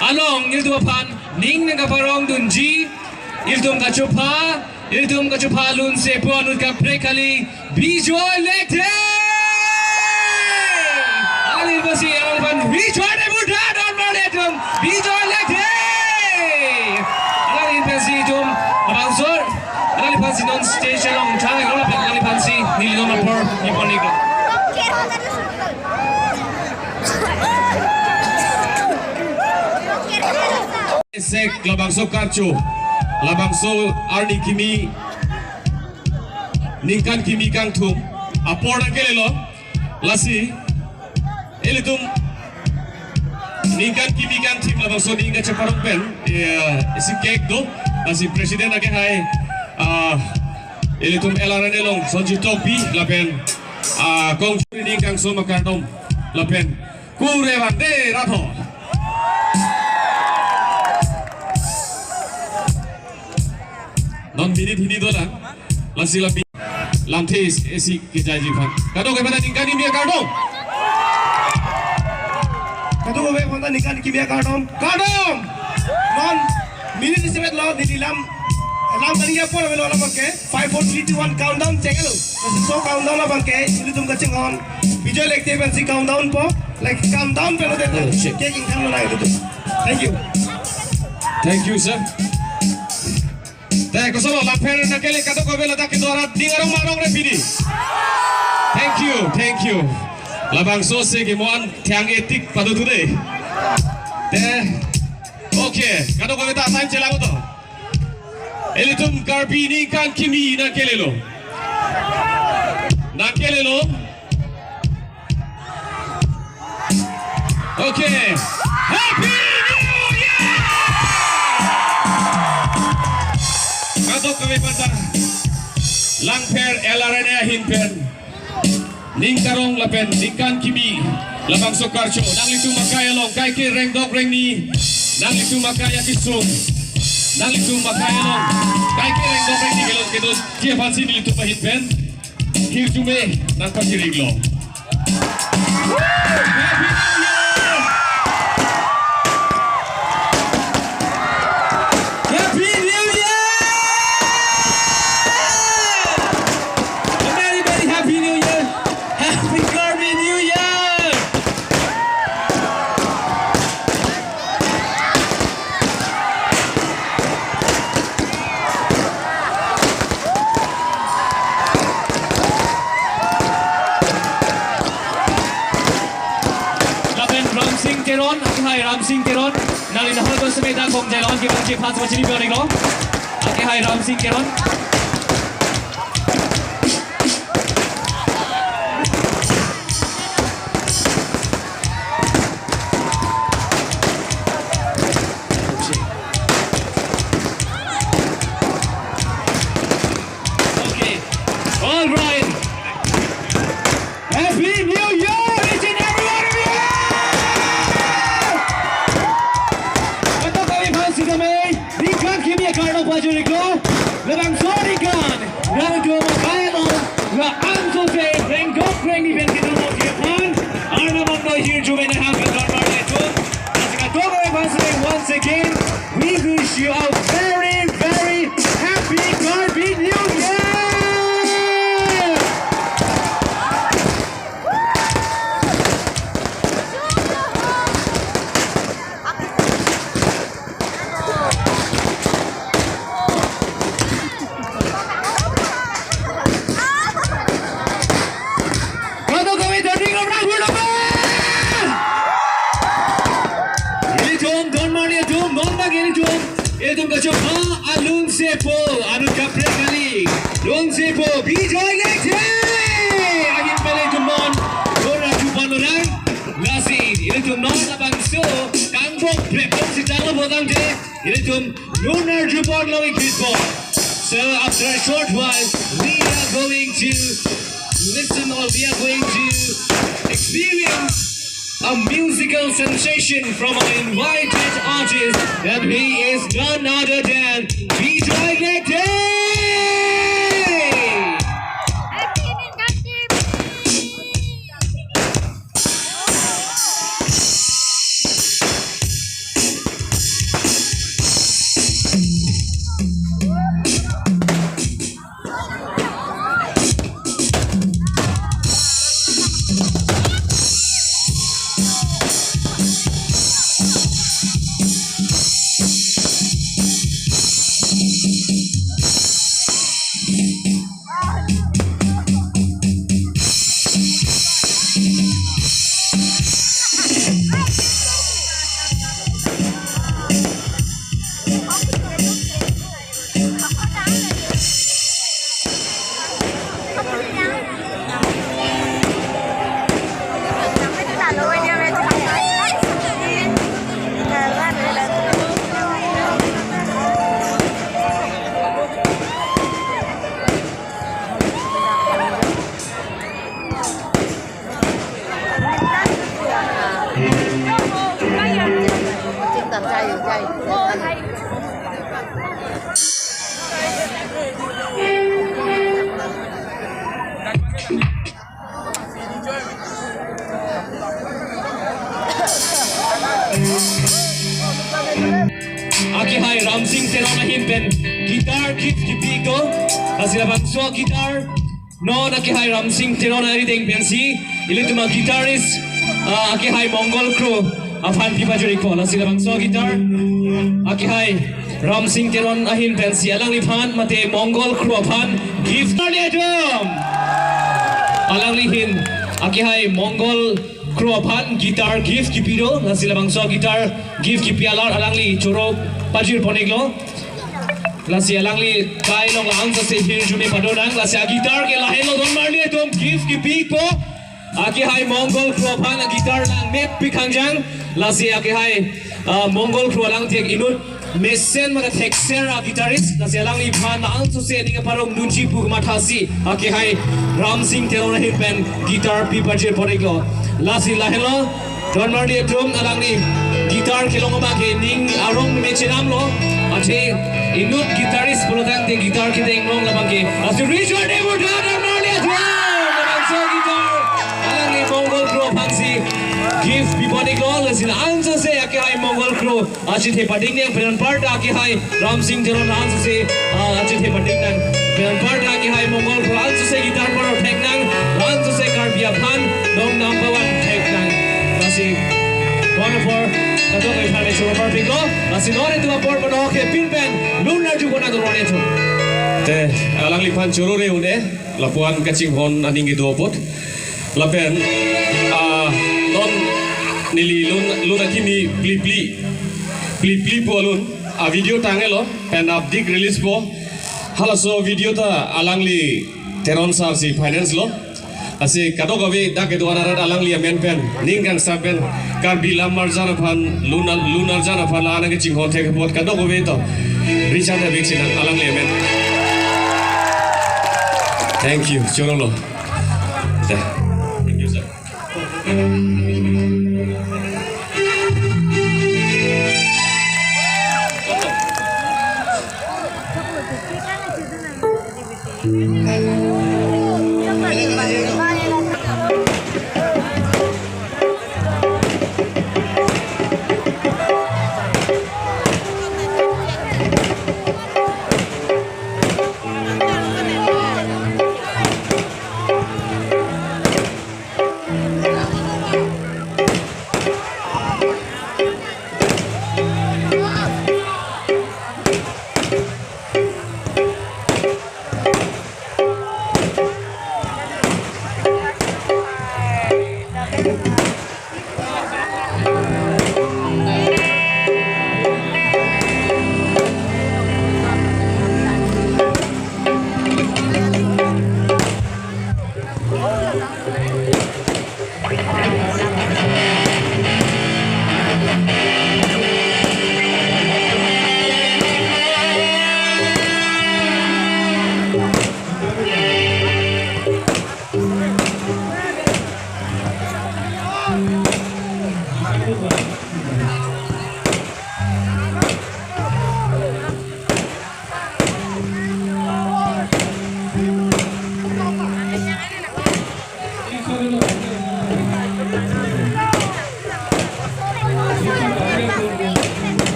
Along ilduapan ning nagaparong dunji ildum kachupa lun sepo anut ka prekali bijoy lekte alil basi alban bijoy ne budan on maletum bijoy lekte alil basi tum abangsor alil basi non station long time alil basi nilon por niponigro Sek labangso karcho labangso arni kimi Ningkan Kimi kang thum apor kelelo lasi elitum Ningkan Kimi kang thim labangso ninga chaparong pen isi cake do lasi president ake hai elitum elaranelong sonji topi lapen kong ningkang so makartom lapen kurevande ratho non minit hini dola lasi lapi lamthes esi kijaji phan kado ke bana ningkan Kimi kardom non minit isebet lo didilam lam taniya por velo la bangke 5 4 3 2 1 countdown chekelo so countdown la bangke ini tum kaceng on bijoy lekte ben si countdown po like countdown pelo de taking kan lo na itu thank you sir Teko solo Langpher nakele kato ko bela tak dora dingarong marong repidi. Thank you. Labang so se ke moan tiang etik padu today. Okay, kato ko beta time chelang to. Elitum Karbi Ningkan Kimi nakele lo. Okay. Happy kami pada Langpher elarane hinpen Ningkarong lapen Ningkan Kimi labang sokarcho nang litu makaya long kai ke reng dok reng ni nang litu makaya kisung nang litu makaya long kai ke reng dok reng ni gelot kedos kia pansi ni litu pahinpen kirjume nang pasiriglo Ram Singh Keron, nali na hol sa meda kong jalon kibang chip hats wachini biyoning lo. Okay, hi Ram Singh Keron. Okay, all right. Happy New Year! Labang sorry kan, nang dua makalo, la angso se renggo rengi ben kita mau kian, arna mando here jume na happen normal itu. Asika togo e once again, we wish you a very happy Karbi New Year. Itu kacoba alung sepo anu kapre kali lung sepo bijoy lekte agin pele tumon ora chupan orang lasi itu non abang so kangbok prepon si talo bodang de itu lunar jupon lowing pitball. So after a short while we are going to listen or we are going to experience a musical sensation from our invited artist, and he is none other than Bijoy Lekte! Aki hai Ramsing Terona Himpen Gitar gift Kipiko Kasila Bangso Gitar No Aki hai Ramsing Terona Riding Pensi Ilituma Guitarist Aki hai Mongol Crew Afan Pipa Juriko Kasila Bangso Gitar Aki hai Ramsing Teron Ahin Pensi Alang Lipan Mate Mongol Crew Afan Gift Drum Alang Lihin Aki hai Mongol Crew Afan Gitar gift Kipido Kasila Bangso Gitar gift Kipialar Alang Li Choro Pajir Poniglo Lasi alangli kai long lang sa sehir jumi padonang lasi gitar ke lahin lo don marli tom gift ki pipo aki hai Mongol crew pan gitar lang mep pikangjang lasi aki hai Mongol crew lang tiek inut mesen maka texer guitarist lasi alangli pan lang so se ninga parong nunchi pug mathasi aki hai Ramsing Terona Himpen gitar pi pajir poniglo lasi lahin lo don marli tom alangli gitar kelong ba ke ning arong mechenam lo ache inut guitarist pulutan te gitar kita ingrong labang ke asu Richard Eburdan arnolia drum labang so gitar alang ni Mongol crew pangsi gift bibody goal asin ansa se ake hai Mongol crew ache the pading ne peran part ake hai Ramsing Teron ansa se ache the pading nang peran part ake hai Mongol crew ansa se gitar por thek nang ansa se Karbi phan dong number 1 thek nang kasi one for Kato kay Pare Choro Parpiko, asinore tu apor pano ke pinpen lunar juga na dorone tu. Te alang lipan choro re une lapuan kacing hon aning gitu opot. Lapen non nili luna Kimi pli po alun a video tangelo pen updik release po. Halaso video ta alang li teron sar si finance lo. Asi kado gawe dak itu anaran alang li amen pen Ningkan saben Karbi lamar jana pan lunar jana pan la anang kecing hotel ke pot kado gawe to Richard Abik sinan alang li amen. Thank you, Chorolo. Thank you, sir.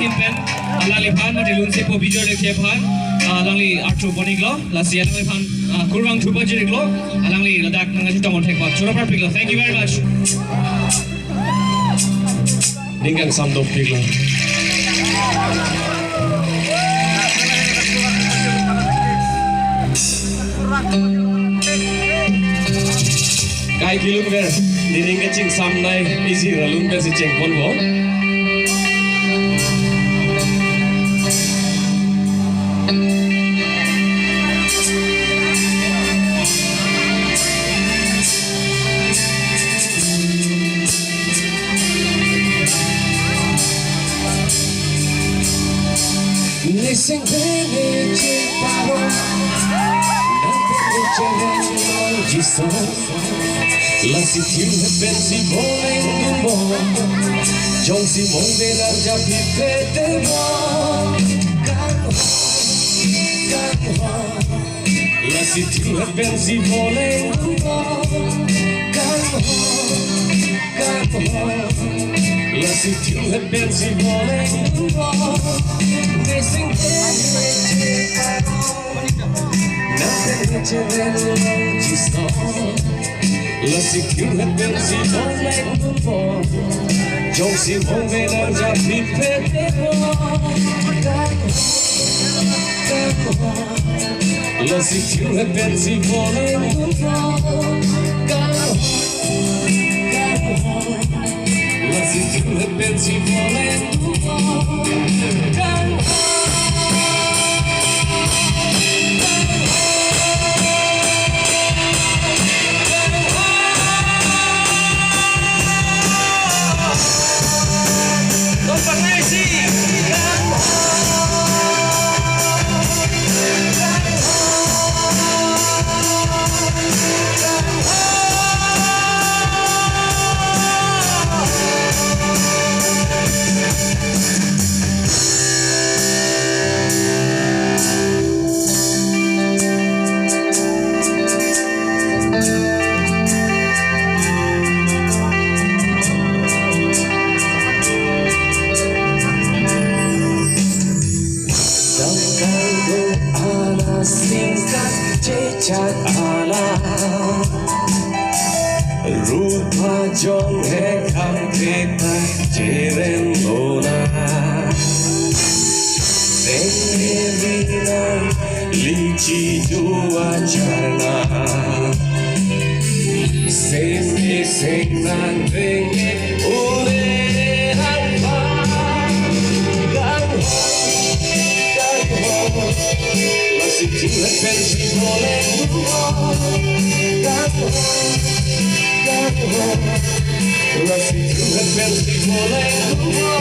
Himpen alali phan mati lunse po video dekhe phan alangli artro boniglo lasi alangli phan kurang thuba jiriglo alangli ladak nangasi tomon thekpa chora parpiglo. Thank you very much. Ningkan samdop piglo. Kai kilun ver nining kecing samnai isi ralun ver si cengpon bo. Listen baby paro Nanti jalan jiso Lasi tiu pensi boleh dumbo Jong si mong benar japi pete mo Kan ho Lasi tiu pensi boleh dumbo Kan ho Lasi tiu pensi boleh dumbo Missing nothing to then just Lasi tiu pensi boleh dumbo Jong si mong benar japi pete mo Lasi tiu pensi boleh dumbo Lasi tiu pensi boleh dumbo Chat ala Rupa jong he kam peta jeren lona Tenge vina lichi jua charna Seme segnan tenge ure hampa Lasi tiu pensi boleh dumbo Lasi tiu pensi boleh dumbo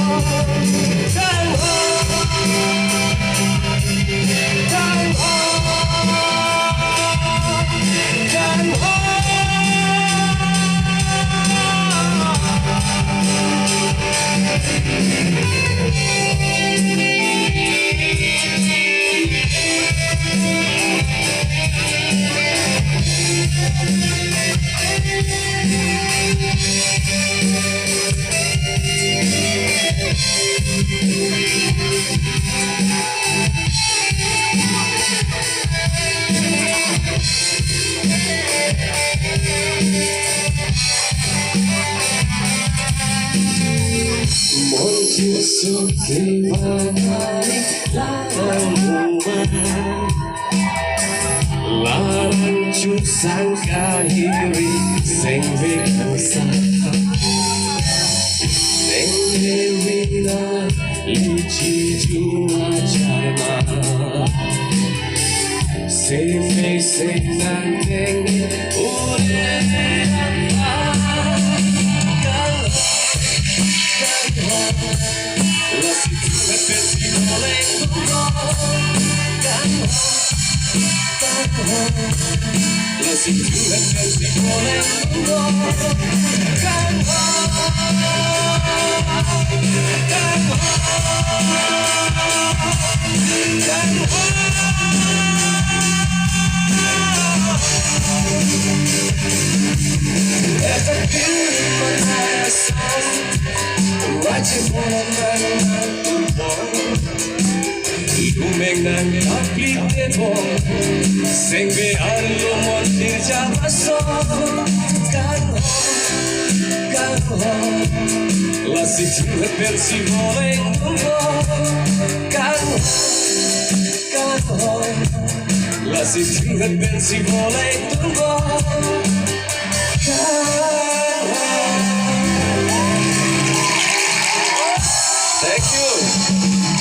Larang cusang kahiri seng vekasa Seng vina lichi jua charma Seme seng nanteng ure Lasi tiu pensi boleh dumbo Lasi tiu pensi boleh dumbo There's a beautiful night song Watching for a man Lumeng nang aplite mo Sengbe arlo montir jamaso Kanho Lasi tiu pensi boleh dumbo Kanho Lasi tiu pensi boleh dumbo Thank you.